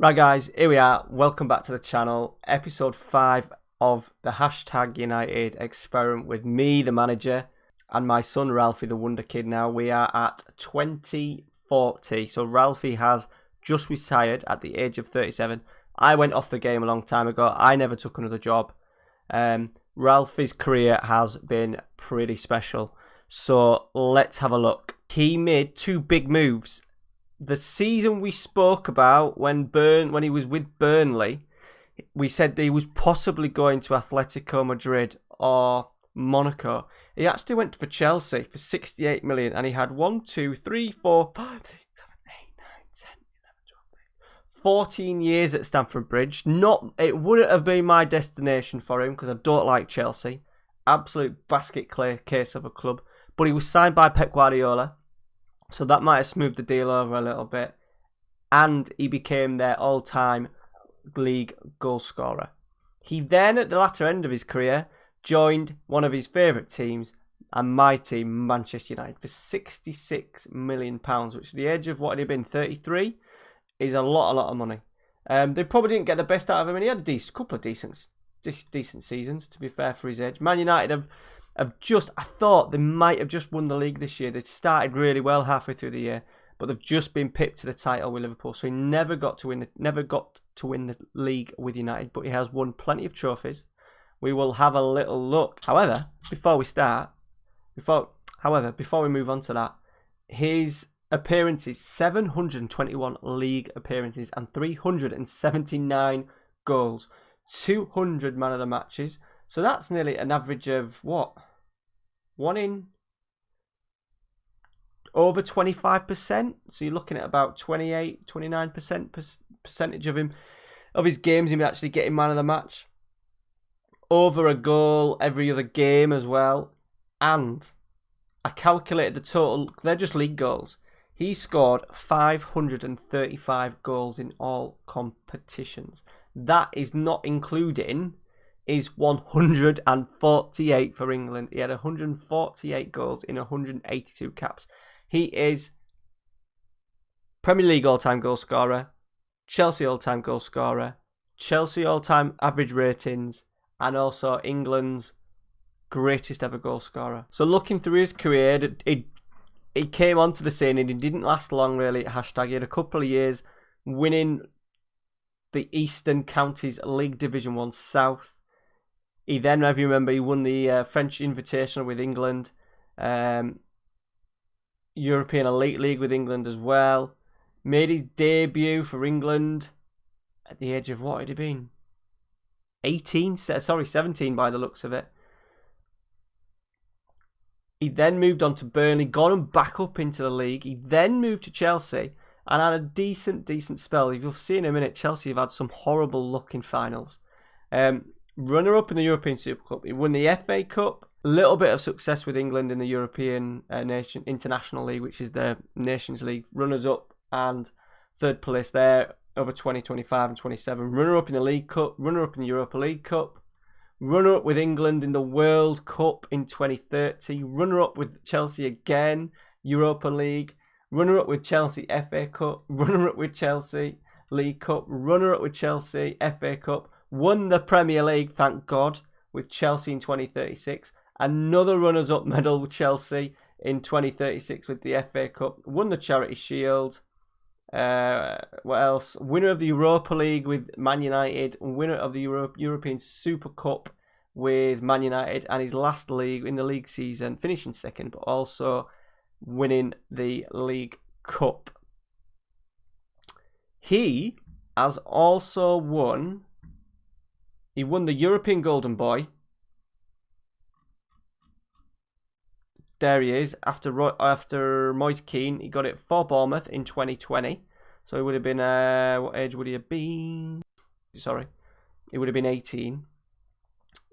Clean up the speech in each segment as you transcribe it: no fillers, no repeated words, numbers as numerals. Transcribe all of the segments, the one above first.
Right guys, here we are. Welcome back to the channel. Episode 5 of the #United experiment with me, the manager, and my son Ralphie, the Wonderkid. Now we are at 2040. So Ralphie has just retired at the age of 37. I went off the game a long time ago. I never took another job. Ralphie's career has been pretty special. So let's have a look. He made 2 big moves. The season we spoke about when he was with Burnley, we said that he was possibly going to Atletico Madrid or Monaco. He actually went for Chelsea for 68 million, and he had 1, 2, 3, 4, 5, 6, 7, 8, 9, 10, 11, 12, 14 years at Stamford Bridge. It wouldn't have been my destination for him because I don't like Chelsea. Absolute basket case of a club. But he was signed by Pep Guardiola. So that might have smoothed the deal over a little bit. And he became their all-time league goal scorer. He then, at the latter end of his career, joined one of his favourite teams, and my team, Manchester United, for £66 million, which at the age of what had he been, 33, is a lot of money. They probably didn't get the best out of him, and he had a couple of decent seasons, to be fair, for his age. Man United I thought they might have just won the league this year. They started really well halfway through the year, but they've just been pipped to the title with Liverpool. So he never got to win the league with United, but he has won plenty of trophies. We will have a little look. However, before we move on to that, his appearances, 721 league appearances and 379 goals, 200 man of the matches. So that's nearly an average of what? Over 25%. So you're looking at about 29% percentage of his games him actually getting man of the match. Over a goal every other game as well. And I calculated the total. They're just league goals. He scored 535 goals in all competitions. That is not including is 148 for England. He had 148 goals in 182 caps. He is Premier League all-time goal scorer, Chelsea all-time goal scorer, Chelsea all-time average ratings, and also England's greatest ever goal scorer. So looking through his career, he came onto the scene and he didn't last long really at #. He had a couple of years winning the Eastern Counties League Division 1 South. He then, if you remember, he won the French Invitational with England, European Elite League with England as well. Made his debut for England at the age of what had he been? 17 by the looks of it. He then moved on to Burnley, got him back up into the league. He then moved to Chelsea and had a decent spell. You'll see in a minute, Chelsea have had some horrible luck in finals. Runner-up in the European Super Cup. He won the FA Cup. A little bit of success with England in the European International League, which is the Nations League. Runners-up and 3rd place there over 2025 and 27. Runner-up in the League Cup. Runner-up in the Europa League Cup. Runner-up with England in the World Cup in 2030. Runner-up with Chelsea again. Europa League. Runner-up with Chelsea FA Cup. Runner-up with Chelsea League Cup. Runner-up with Chelsea FA Cup. Won the Premier League, thank God, with Chelsea in 2036. Another runners-up medal with Chelsea in 2036 with the FA Cup. Won the Charity Shield. What else? Winner of the Europa League with Man United. Winner of the European Super Cup with Man United. And his last league in the league season, finishing 2nd, but also winning the League Cup. He has also won... He won the European Golden Boy. There he is. After Moise Keane, he got it for Bournemouth in 2020. So he would have been, what age would he have been? Sorry. He would have been 18.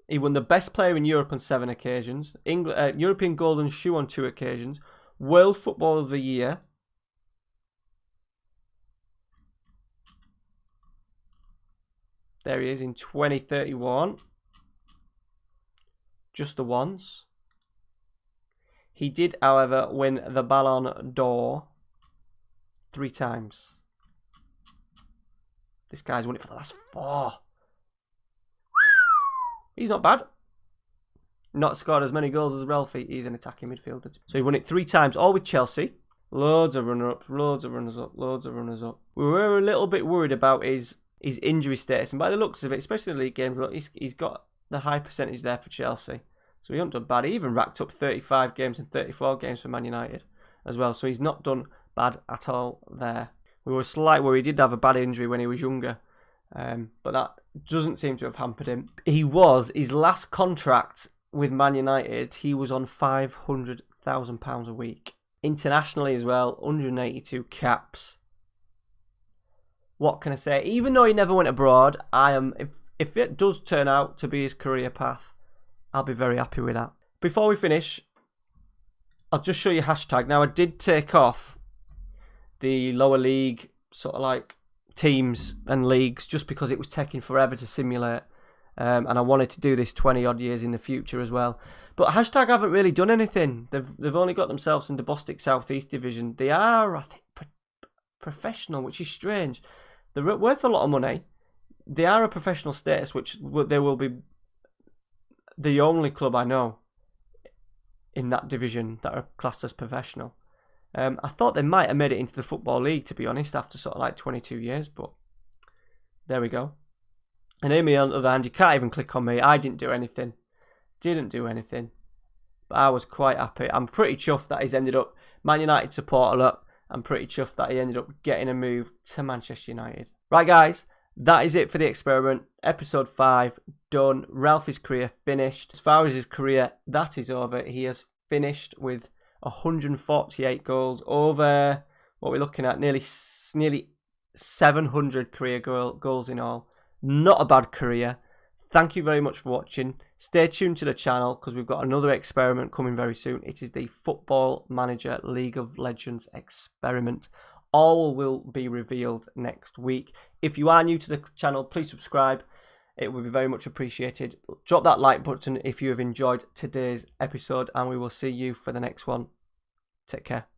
He won the Best Player in Europe on 7 occasions. European Golden Shoe on 2 occasions. World Football of the Year. There he is in 2031. Just the once. He did, however, win the Ballon d'Or 3 times. This guy's won it for the last 4. He's not bad. Not scored as many goals as Ralphie. He's an attacking midfielder. So he won it 3 times, all with Chelsea. Loads of runner-ups, loads of runners-up, loads of runners-up. We were a little bit worried about his injury status. And by the looks of it, especially in the league games, he's got the high percentage there for Chelsea. So he hasn't done bad. He even racked up 35 games and 34 games for Man United as well. So he's not done bad at all there. We were slight where he did have a bad injury when he was younger. But that doesn't seem to have hampered him. His last contract with Man United, he was on £500,000 a week. Internationally as well, 182 caps. What can I say? Even though he never went abroad, if it does turn out to be his career path, I'll be very happy with that. Before we finish, I'll just show you hashtag. Now, I did take off the lower league sort of like teams and leagues just because it was taking forever to simulate. And I wanted to do this 20 odd years in the future as well. But hashtag haven't really done anything. They've only got themselves in the Bostic South East Division. They are, I think, professional, which is strange. They're worth a lot of money. They are a professional status, which they will be the only club I know in that division that are classed as professional. I thought they might have made it into the Football League, to be honest, after sort of like 22 years. But there we go. And Amy, on the other hand, you can't even click on me. I didn't do anything. But I was quite happy. I'm pretty chuffed that he's ended up Man United supporter. Look, I'm pretty chuffed that he ended up getting a move to Manchester United. Right, guys, that is it for the experiment. Episode 5 done. Ralphie's career finished. As far as his career, that is over. He has finished with 148 goals. Over, what we're looking at, nearly 700 career goals in all. Not a bad career. Thank you very much for watching. Stay tuned to the channel because we've got another experiment coming very soon. It is the Football Manager League of Legends experiment. All will be revealed next week. If you are new to the channel, please subscribe. It would be very much appreciated. Drop that like button if you have enjoyed today's episode, and we will see you for the next one. Take care.